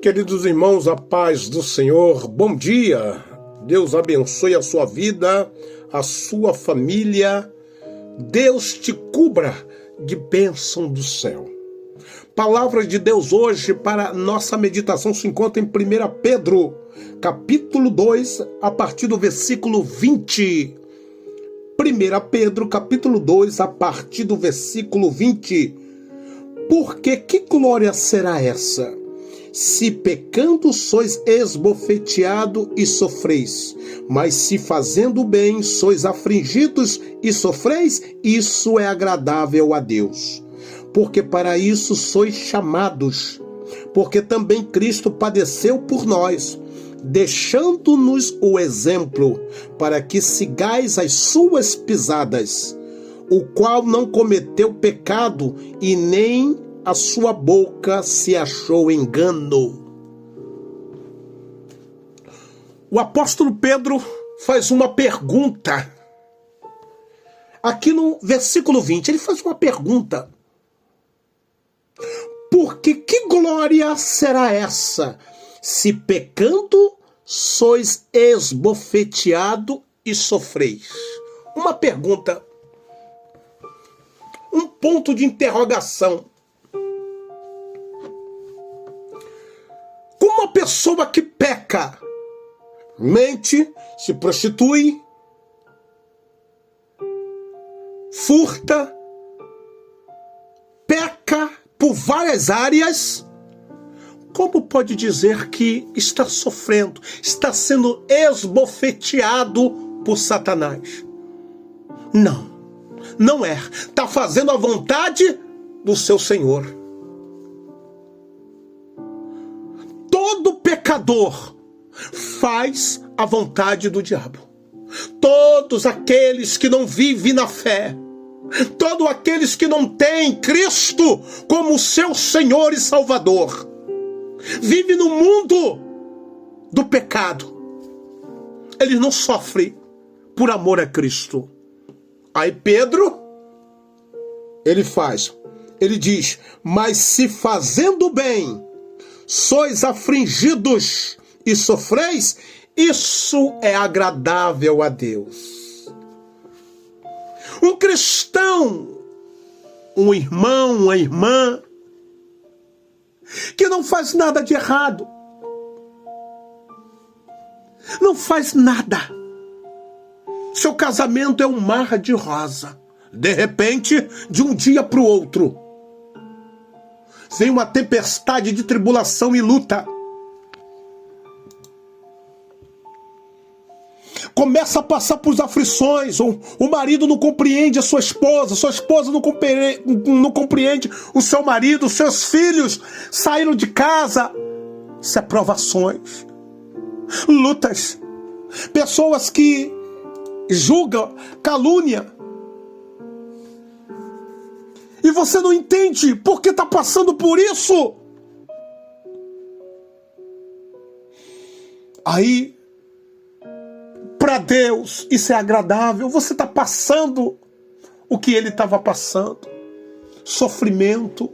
Queridos irmãos, a paz do Senhor, bom dia. Deus abençoe a sua vida, a sua família. Deus te cubra de bênção do céu. Palavra de Deus hoje para nossa meditação se encontra em 1 Pedro, capítulo 2, a partir do versículo 20. 1 Pedro, capítulo 2, a partir do versículo 20. Porque que glória será essa? Se pecando sois esbofeteado e sofreis, mas se fazendo bem sois afligidos e sofreis, isso é agradável a Deus. Porque para isso sois chamados, porque também Cristo padeceu por nós, deixando-nos o exemplo, para que sigais as suas pisadas, o qual não cometeu pecado e nem a sua boca se achou engano. O apóstolo Pedro faz uma pergunta. Aqui no versículo 20, ele faz uma pergunta. Porque que glória será essa, se pecando sois esbofeteado e sofreis? Uma pergunta. Um ponto de interrogação. Uma pessoa que peca, mente, se prostitui, furta, peca por várias áreas, como pode dizer que está sofrendo, está sendo esbofeteado por Satanás? Não é. Está fazendo a vontade do seu Senhor. Todo pecador faz a vontade do diabo. Todos aqueles que não vivem na fé, todos aqueles que não têm Cristo como seu Senhor e Salvador, vivem no mundo do pecado. Eles não sofrem por amor a Cristo. Aí Pedro, ele diz, mas se fazendo bem sois afligidos e sofreis, isso é agradável a Deus. Um cristão, um irmão, uma irmã, que não faz nada de errado, não faz nada, seu casamento é um mar de rosa, de repente, de um dia para o outro, vem uma tempestade de tribulação e luta. Começa a passar por aflições. O marido não compreende a sua esposa não compreende o seu marido, os seus filhos saíram de casa. Isso é provações, lutas, pessoas que julgam, calúnia. E você não entende por que está passando por isso. Aí, para Deus, isso é agradável. Você está passando o que ele estava passando. Sofrimento,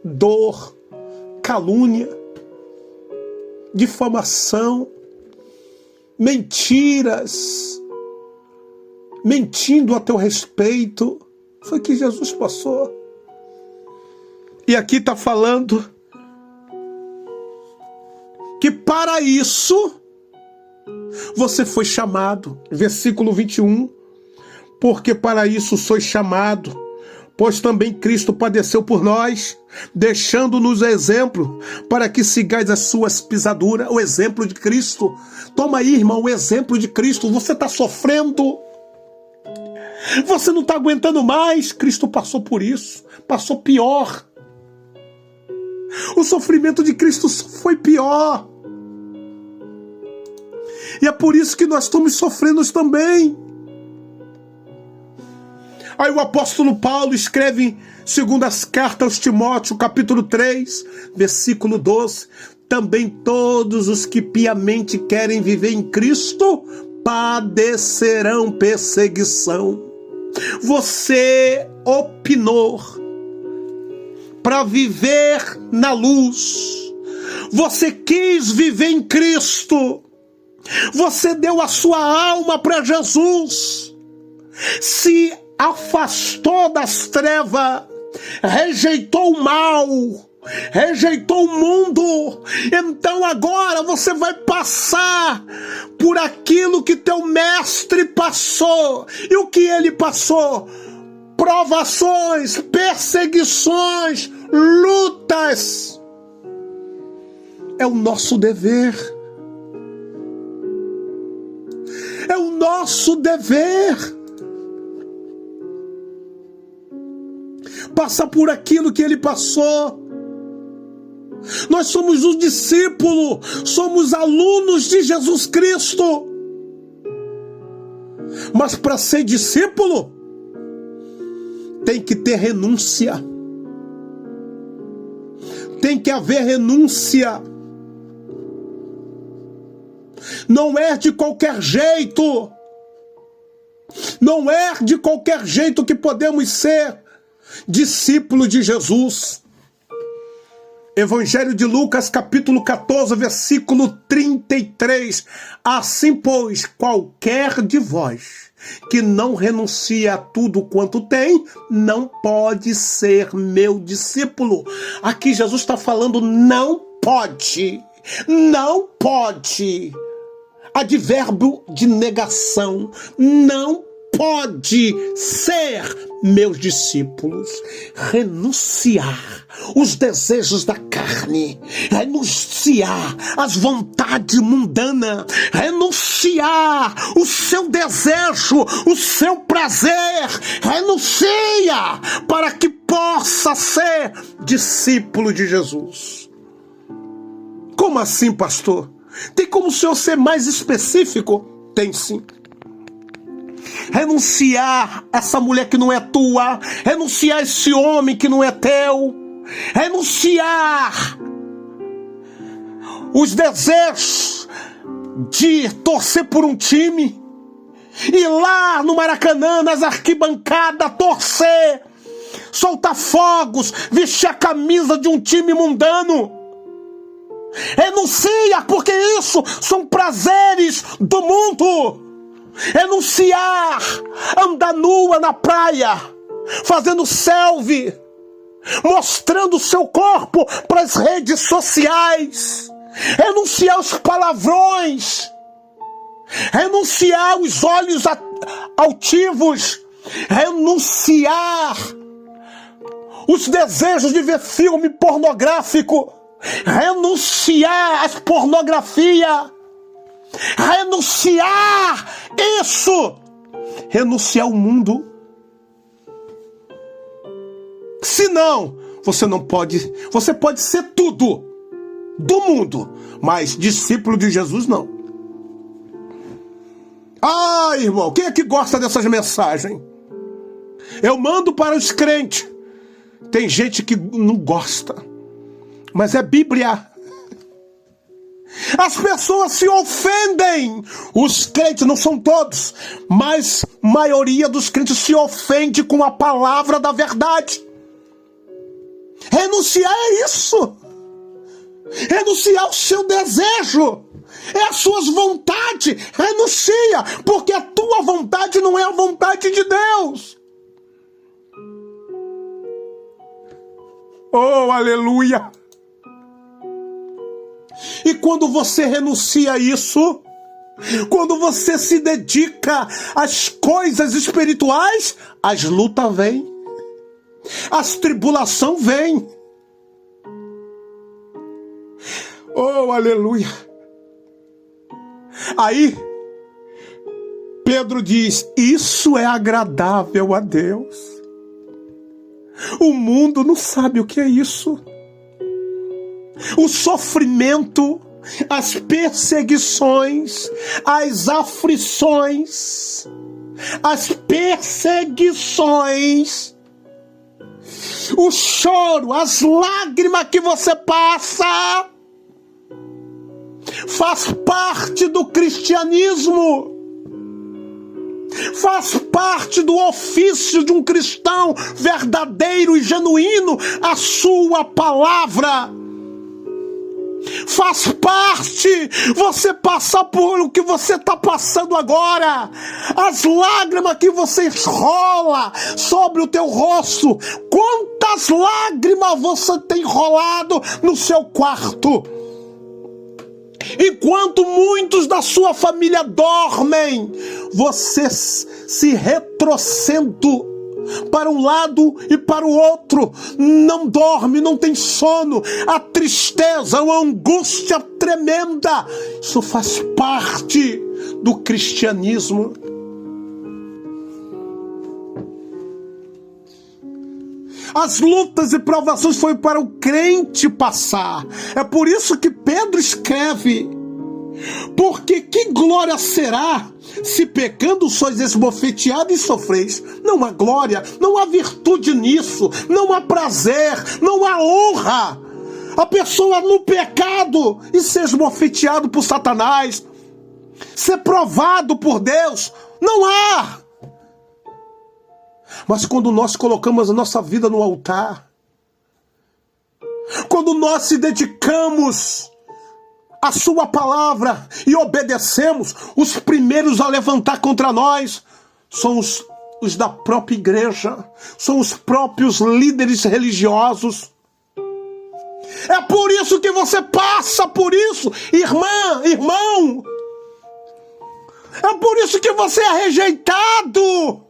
dor, calúnia, difamação, mentiras, mentindo a teu respeito. Foi que Jesus passou. E aqui está falando que para isso você foi chamado. Versículo 21. Porque para isso sois chamado, pois também Cristo padeceu por nós, deixando-nos exemplo, para que sigais as suas pisaduras. O exemplo de Cristo. Toma aí, irmão, o exemplo de Cristo. Você está sofrendo, você não está aguentando mais. Cristo passou por isso, passou pior. O sofrimento de Cristo foi pior. E é por isso que nós estamos sofrendo também. Aí o apóstolo Paulo escreve, segundo as cartas aos Timóteo, capítulo 3, versículo 12, também todos os que piamente querem viver em Cristo padecerão perseguição. Você opinou para viver na luz, Você quis viver em Cristo. Você deu a sua alma para Jesus. Se afastou das trevas, rejeitou o mal, rejeitou o mundo. Então agora você vai passar por aquilo que teu mestre passou. E o que ele passou? Provações, perseguições, lutas. É o nosso dever. É o nosso dever. Passar por aquilo que ele passou. Nós somos os discípulos, somos alunos de Jesus Cristo. Mas para ser discípulo, tem que ter renúncia. Tem que haver renúncia. Não é de qualquer jeito. Não é de qualquer jeito que podemos ser discípulo de Jesus. Evangelho de Lucas, capítulo 14, versículo 33. Assim, pois, qualquer de vós que não renuncia a tudo quanto tem, não pode ser meu discípulo. Aqui Jesus está falando não pode. Não pode. Advérbio de negação. Não pode ser meus discípulos. Renunciar os desejos da carne, renunciar as vontades mundanas, renunciar o seu desejo, o seu prazer, renuncia para que possa ser discípulo de Jesus. Como assim, pastor? Tem como o senhor ser mais específico? Tem sim. Renunciar essa mulher que não é tua, renunciar esse homem que não é teu, renunciar os desejos de torcer por um time, ir lá no Maracanã, nas arquibancadas, torcer, soltar fogos, vestir a camisa de um time mundano. Renuncia, porque isso são prazeres do mundo. Renunciar, andar nua na praia, fazendo selfie, mostrando o seu corpo para as redes sociais. Renunciar aos palavrões, renunciar aos olhos altivos, renunciar os desejos de ver filme pornográfico, renunciar às pornografias, renunciar isso, renunciar ao mundo. Senão, você não pode, você pode ser tudo do mundo, mas discípulo de Jesus não. Ah, irmão, quem é que gosta dessas mensagens? Eu mando para os crentes. Tem gente que não gosta, mas é Bíblia. As pessoas se ofendem. Os crentes, não são todos, mas a maioria dos crentes se ofende com a palavra da verdade. Renunciar é isso. Renunciar ao seu desejo, é as suas vontades. Renuncia, porque a tua vontade não é a vontade de Deus. Oh, aleluia! E quando você renuncia a isso, quando você se dedica às coisas espirituais, as lutas vêm, as tribulações vêm. Oh, aleluia! Aí, Pedro diz, isso é agradável a Deus. O mundo não sabe o que é isso. O sofrimento, as perseguições, as aflições, as perseguições, o choro, as lágrimas que você passa, faz parte do cristianismo, faz parte do ofício de um cristão verdadeiro e genuíno, a sua palavra. Mas faz parte. Você passa por o que você está passando agora. As lágrimas que você enrola sobre o teu rosto. Quantas lágrimas você tem enrolado no seu quarto? Enquanto muitos da sua família dormem, você se retrocendo para um lado e para o outro, não dorme, não tem sono, a tristeza, a angústia tremenda, isso faz parte do cristianismo. As lutas e provações foi para o crente passar. É por isso que Pedro escreve: porque que glória será se pecando sois esbofeteados e sofreis? Não há glória, não há virtude nisso, não há prazer, não há honra. A pessoa no pecado e ser esbofeteado por Satanás, ser provado por Deus, não há. Mas quando nós colocamos a nossa vida no altar, quando nós se dedicamos à sua palavra e obedecemos, os primeiros a levantar contra nós são os da própria igreja, são os próprios líderes religiosos. É por isso que você passa por isso, irmã, irmão. É por isso que você é rejeitado.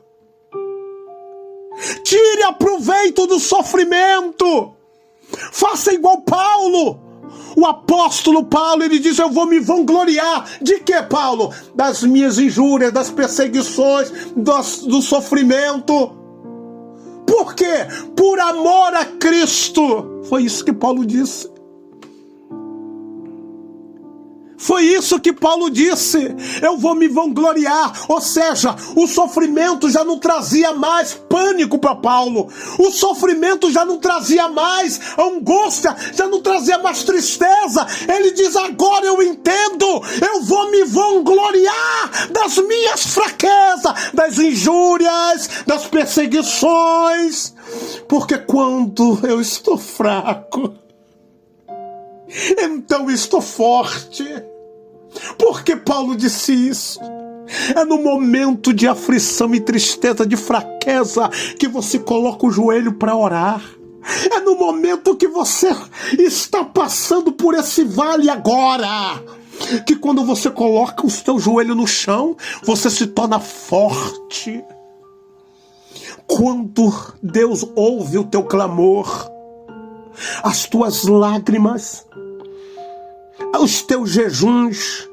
Tire proveito do sofrimento. Faça igual Paulo. O apóstolo Paulo, ele diz: eu vou me vangloriar. De que, Paulo? Das minhas injúrias, das perseguições, do sofrimento. Por quê? Por amor a Cristo. Foi isso que Paulo disse. Foi isso que Paulo disse: eu vou me vangloriar. Ou seja, o sofrimento já não trazia mais pânico para Paulo. O sofrimento já não trazia mais angústia, já não trazia mais tristeza. Ele diz: agora eu entendo, eu vou me vangloriar das minhas fraquezas, das injúrias, das perseguições. Porque quando eu estou fraco, então estou forte. Por que Paulo disse isso? É no momento de aflição e tristeza, de fraqueza, que você coloca o joelho para orar. É no momento que você está passando por esse vale agora, que quando você coloca o seu joelho no chão, você se torna forte. Quando Deus ouve o teu clamor, as tuas lágrimas, os teus jejuns,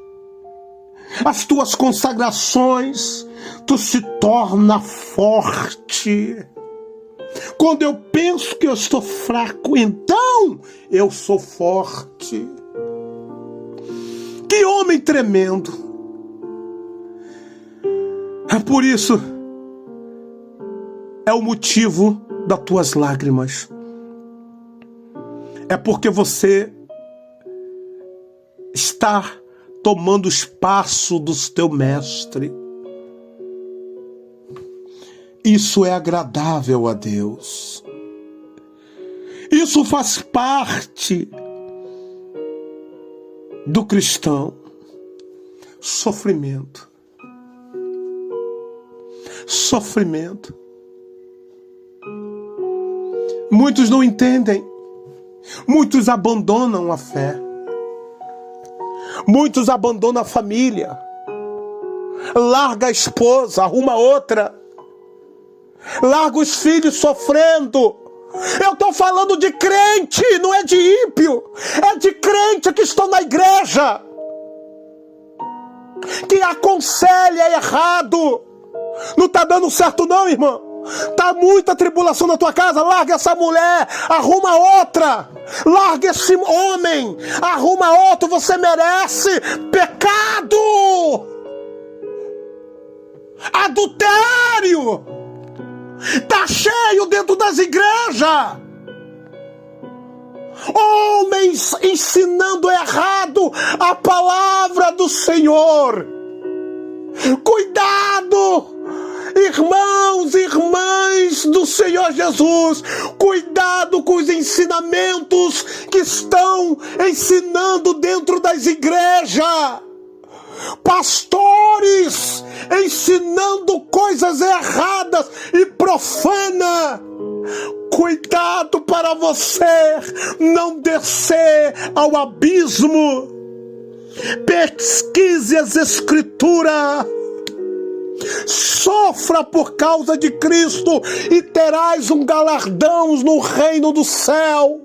as tuas consagrações, tu se torna forte. Quando eu penso que eu estou fraco, então eu sou forte. Que homem tremendo! É por isso, é o motivo das tuas lágrimas. É porque você está tomando o espaço do teu mestre. Isso é agradável a Deus. Isso faz parte do cristão. Sofrimento. Sofrimento. Muitos não entendem. Muitos abandonam a fé. Muitos abandonam a família. Larga a esposa, arruma outra. Larga os filhos sofrendo. Eu estou falando de crente, não é de ímpio. É de crente que estão na igreja, que aconselha errado. Não está dando certo não, irmão. Está muita tribulação na tua casa. Larga essa mulher, arruma outra. Larga esse homem, arruma outro. Você merece. Pecado, adultério, está cheio dentro das igrejas. Homens ensinando errado a palavra do Senhor. Cuidado! Irmãos e irmãs do Senhor Jesus, cuidado com os ensinamentos que estão ensinando dentro das igrejas. Pastores ensinando coisas erradas e profanas. Cuidado para você não descer ao abismo. Pesquise as Escrituras. Sofra por causa de Cristo e terás um galardão no reino do céu.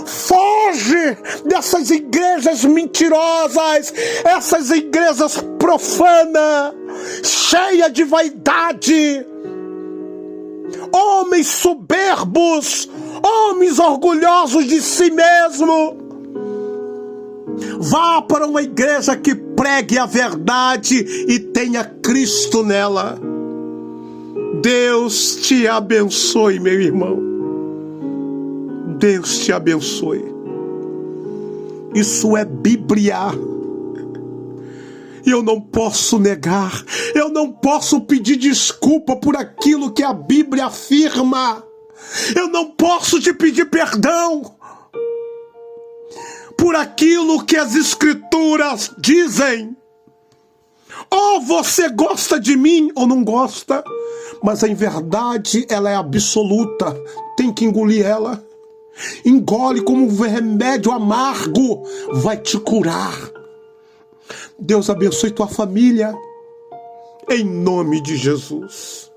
Foge dessas igrejas mentirosas, essas igrejas profanas, cheias de vaidade. Homens soberbos, homens orgulhosos de si mesmo. Vá para uma igreja que pregue a verdade e tenha Cristo nela. Deus te abençoe, meu irmão. Deus te abençoe. Isso é Bíblia. Eu não posso negar. Eu não posso pedir desculpa por aquilo que a Bíblia afirma. Eu não posso te pedir perdão por aquilo que as Escrituras dizem. Ou você gosta de mim ou não gosta, mas em verdade ela é absoluta. Tem que engolir ela. Engole como um remédio amargo, vai te curar. Deus abençoe tua família, em nome de Jesus.